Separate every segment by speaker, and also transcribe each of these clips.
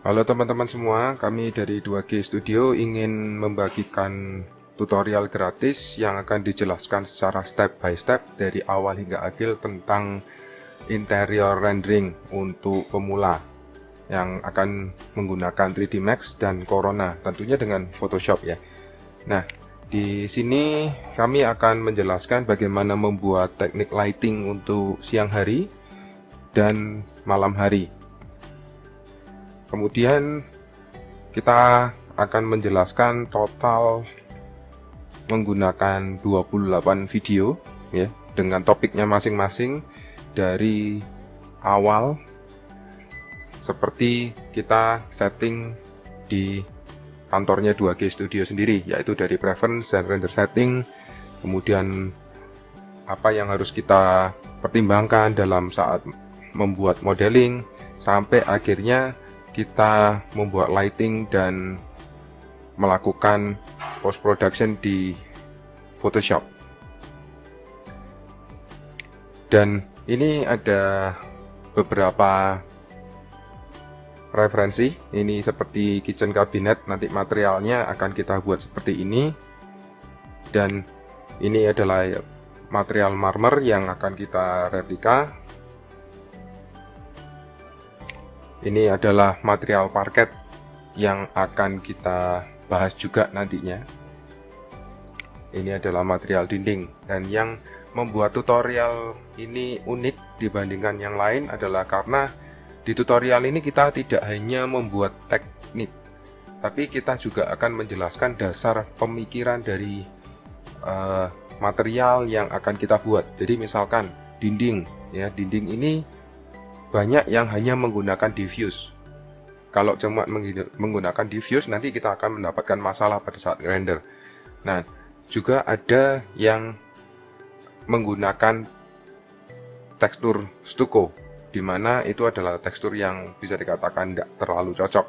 Speaker 1: Halo teman-teman semua, kami dari 2G Studio ingin membagikan tutorial gratis yang akan dijelaskan secara step by step dari awal hingga akhir tentang interior rendering untuk pemula yang akan menggunakan 3D Max dan Corona, tentunya dengan Photoshop ya. Nah, di sini kami akan menjelaskan bagaimana membuat teknik lighting untuk siang hari dan malam hari. Kemudian kita akan menjelaskan total menggunakan 28 video ya, dengan topiknya masing-masing dari awal seperti kita setting di kantornya 2G Studio sendiri, yaitu dari preference dan render setting, kemudian apa yang harus kita pertimbangkan dalam saat membuat modeling, sampai akhirnya kita membuat lighting dan melakukan post production di Photoshop. Dan ini ada beberapa referensi. Ini seperti kitchen cabinet, nanti materialnya akan kita buat seperti ini. Dan ini adalah material marmer yang akan kita replika. Ini adalah material parket yang akan kita bahas juga nantinya. Ini adalah material dinding, dan yang membuat tutorial ini unik dibandingkan yang lain adalah karena di tutorial ini kita tidak hanya membuat teknik, tapi kita juga akan menjelaskan dasar pemikiran dari material yang akan kita buat. Jadi misalkan dinding ya, dinding ini banyak yang hanya menggunakan diffuse. Kalau cuma menggunakan diffuse, nanti kita akan mendapatkan masalah pada saat render. Nah, juga ada yang menggunakan tekstur stucco, di mana itu adalah tekstur yang bisa dikatakan tidak terlalu cocok.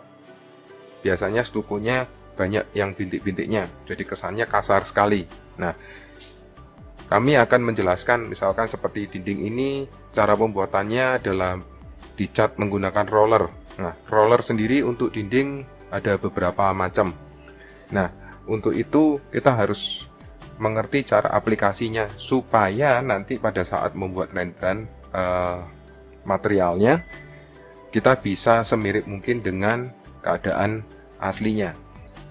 Speaker 1: Biasanya stucco-nya banyak yang bintik-bintiknya, jadi kesannya kasar sekali. Nah, kami akan menjelaskan misalkan seperti dinding ini, cara pembuatannya adalah dicat menggunakan roller. Nah, roller sendiri untuk dinding ada beberapa macam. Nah, untuk itu kita harus mengerti cara aplikasinya supaya nanti pada saat membuat renderan materialnya kita bisa semirip mungkin dengan keadaan aslinya.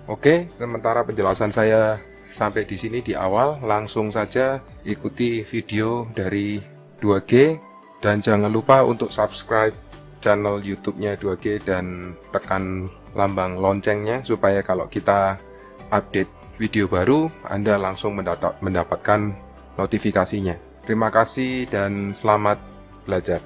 Speaker 1: Oke, sementara penjelasan saya sampai di sini di awal, langsung saja ikuti video dari 2G dan jangan lupa untuk subscribe channel YouTube-nya 2G dan tekan lambang loncengnya supaya kalau kita update video baru Anda langsung mendapatkan notifikasinya. Terima kasih dan selamat belajar.